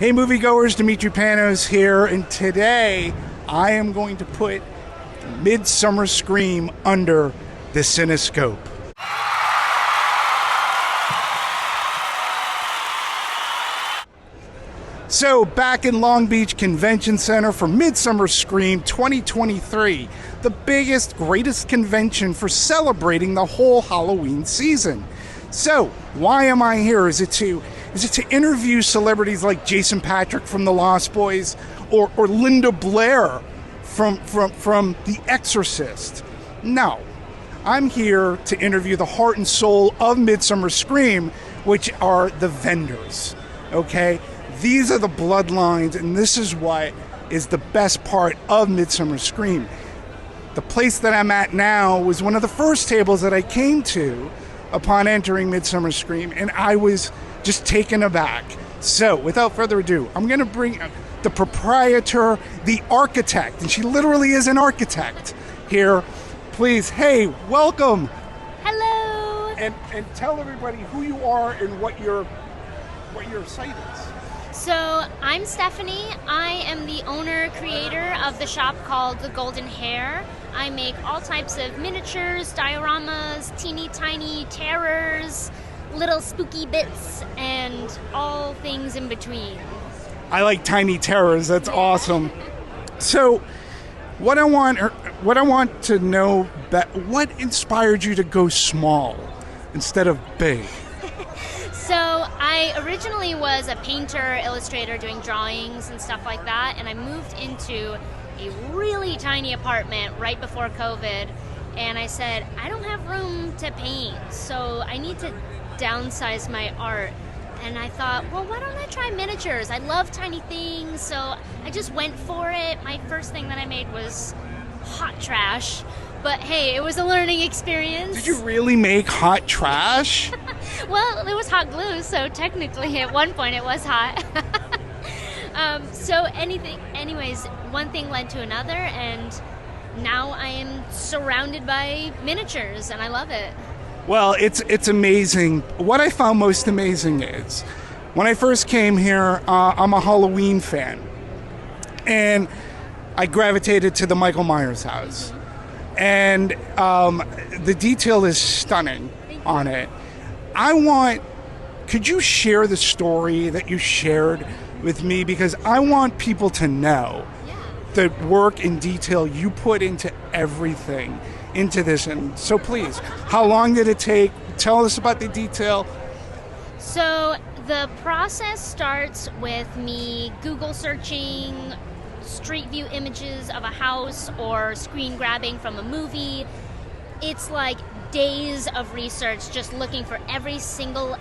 Hey moviegoers, Dimitri Panos here, and today I am going to put Midsummer Scream under the cinescope. So, back in Long Beach Convention Center for Midsummer Scream 2023, the biggest, greatest convention for celebrating the whole Halloween season. So, why am I here? Is it to interview celebrities like Jason Patric from The Lost Boys or Linda Blair from The Exorcist? No. I'm here to interview the heart and soul of Midsummer Scream, which are the vendors. Okay? These are the bloodlines, and this is what is the best part of Midsummer Scream. The place that I'm at now was one of the first tables that I came to upon entering Midsummer Scream, and I was just taken aback. So, without further ado, I'm going to bring the proprietor, the architect, and she literally is an architect here. Please, hey, welcome. Hello. And tell everybody who you are and what your site is. So, I'm Stefanie. I am the owner, creator of the shop called the Golden Hare. I make all types of miniatures, dioramas, teeny tiny terrors, little spooky bits, and all things in between. I like tiny terrors. That's awesome. So, what I want to know, what inspired you to go small instead of big? So I originally was a painter, illustrator, doing drawings and stuff like that, and I moved into a really tiny apartment right before COVID, and I said, I don't have room to paint, so I need to downsize my art. And I thought, well, why don't I try miniatures? I love tiny things, so I just went for it. My first thing that I made was hot trash, but hey, it was a learning experience. Did you really make hot trash? Well, it was hot glue, so technically at one point it was hot. Anyways, one thing led to another, and now I am surrounded by miniatures, and I love it. Well, it's amazing. What I found most amazing is, when I first came here, I'm a Halloween fan, and I gravitated to the Michael Myers house. And the detail is stunning on it. Could you share the story that you shared with me? Because I want people to know the work and detail you put into everything, into this. And so please, how long did it take? Tell us about the detail. So the process starts with me Google searching street view images of a house or screen grabbing from a movie. It's like days of research just looking for every single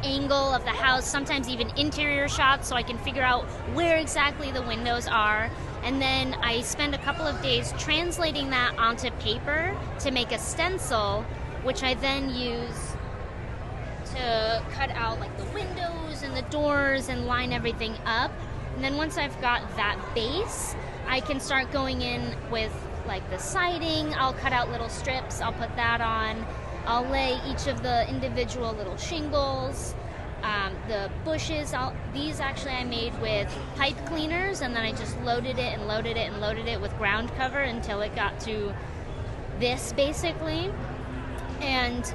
angle of the house, sometimes even interior shots, so I can figure out where exactly the windows are. And then I spend a couple of days translating that onto paper to make a stencil, which I then use to cut out like the windows and the doors and line everything up. And then once I've got that base, I can start going in with like the siding. I'll cut out little strips, I'll put that on. I'll lay each of the individual little shingles. The bushes, these actually I made with pipe cleaners, and then I just loaded it and loaded it and loaded it with ground cover until it got to this basically. And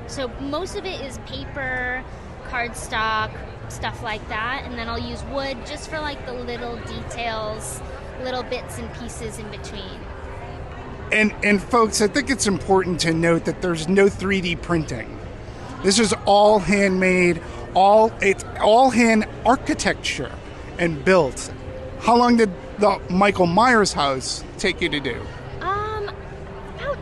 so most of it is paper, cardstock, stuff like that, and then I'll use wood just for like the little details, little bits and pieces in between. And folks, I think it's important to note that there's no 3D printing. This is all handmade, it's all hand architecture and built. How long did the Michael Myers house take you to do? About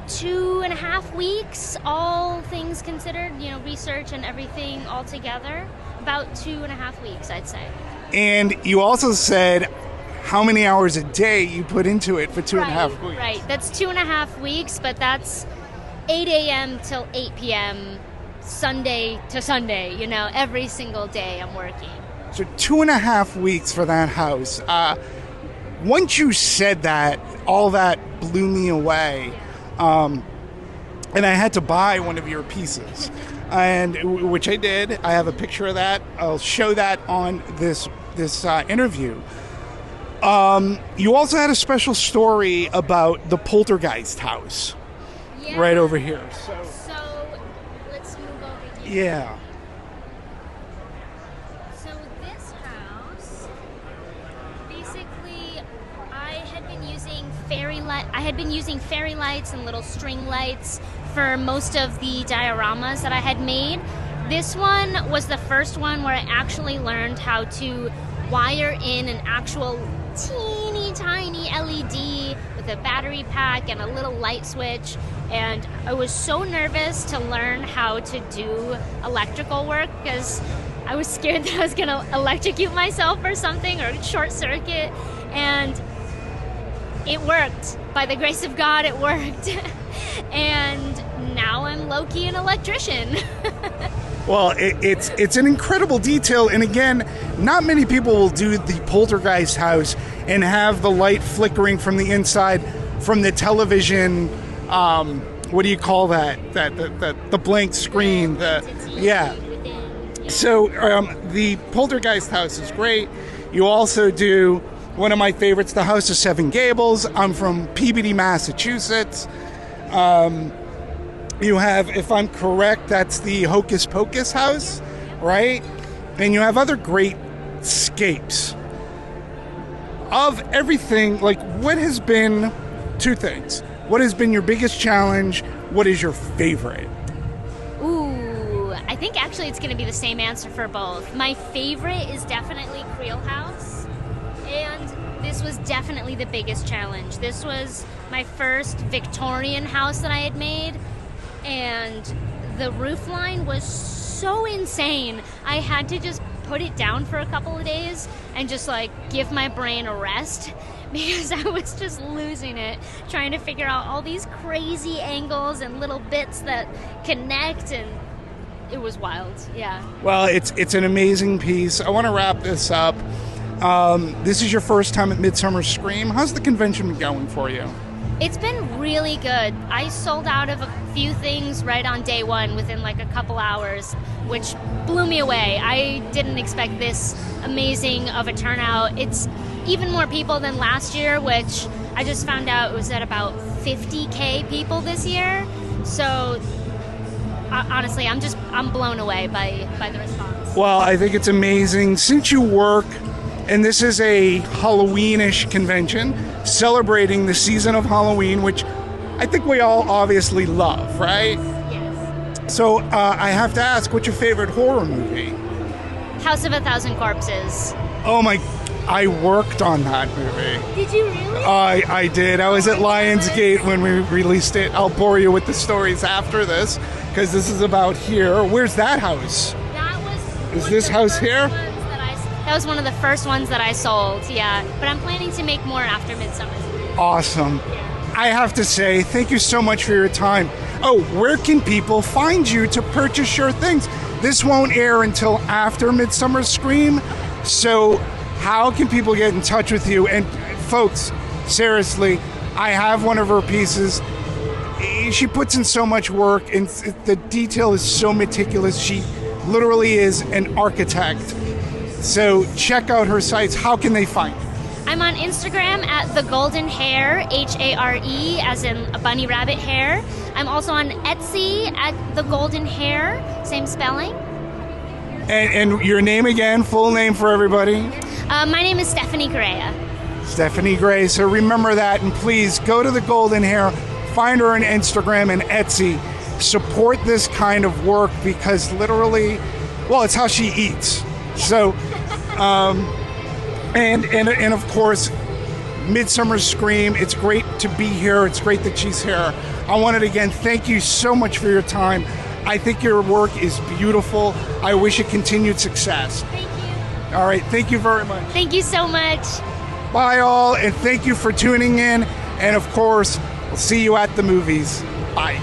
2.5 weeks, all things considered, research and everything all together. About 2.5 weeks, I'd say. And you also said how many hours a day you put into it for 2.5 weeks. Right, that's 2.5 weeks, but that's 8 a.m. till 8 p.m. Sunday to Sunday, every single day I'm working. So 2.5 weeks for that house. Once you said that, all that blew me away. And I had to buy one of your pieces, and which I did. I have a picture of that. I'll show that on this this interview. You also had a special story about the poltergeist house, Yeah. right over here. So let's move over here. yeah. So this house, basically, I had been using fairy lights and little string lights for most of the dioramas that I had made. This one was the first one where I actually learned how to wire in an actual teeny tiny LED with a battery pack and a little light switch. And I was so nervous to learn how to do electrical work because I was scared that I was going to electrocute myself or something, or short circuit. And it worked. By the grace of God, it worked. And now I'm low-key an electrician. Well, it's an incredible detail, and again, not many people will do the poltergeist house and have the light flickering from the inside from the television. What do you call that? The blank screen. Yeah. So the poltergeist house is great. You also do one of my favorites, the House of Seven Gables. I'm from Peabody, Massachusetts. You have, if I'm correct, that's the Hocus Pocus house, right? And you have other great scapes. Of everything, like, what has been two things? What has been your biggest challenge? What is your favorite? Ooh, I think actually it's going to be the same answer for both. My favorite is definitely Creel House, and this was definitely the biggest challenge. This was my first Victorian house that I had made, and the roof line was so insane. I had to just put it down for a couple of days and just like give my brain a rest because I was just losing it trying to figure out all these crazy angles and little bits that connect, and it was wild. Yeah. Well, it's an amazing piece. I want to wrap this up. This is your first time at Midsummer Scream. How's the convention been going for you? It's been really good. I sold out of a few things right on day one within like a couple hours, which blew me away. I didn't expect this amazing of a turnout. It's even more people than last year, which I just found out it was at about 50K people this year. So honestly, I'm blown away by the response. Well, I think it's amazing. Since you work, and this is a Halloweenish convention celebrating the season of Halloween, which I think we all obviously love, right? Yes. So I have to ask, what's your favorite horror movie? House of a Thousand Corpses. Oh my, I worked on that movie. Did you really? I did. I was at Lionsgate when we released it. I'll bore you with the stories after this, because this is about here. Where's that house? That was. Is this house here? That was one of the first ones that I sold, yeah. But I'm planning to make more after Midsummer. Awesome. I have to say, thank you so much for your time. Oh, where can people find you to purchase your things? This won't air until after Midsummer Scream, so how can people get in touch with you? And folks, seriously, I have one of her pieces. She puts in so much work, and the detail is so meticulous. She literally is an architect. So check out her sites. How can they find you? I'm on Instagram at the Golden Hare, Hare, as in a bunny rabbit hair. I'm also on Etsy at the Golden Hare, same spelling. And your name again, full name for everybody? My name is Stefanie Correia. Stefanie Gray. So remember that, and please go to the Golden Hare, find her on Instagram and Etsy. Support this kind of work because literally, well, it's how she eats. So, and of course, Midsummer Scream. It's great to be here. It's great that she's here. I wanted to again thank you so much for your time. I think your work is beautiful. I wish you continued success. Thank you. All right, thank you very much. Thank you so much. Bye all, and thank you for tuning in. And of course, we'll see you at the movies. Bye.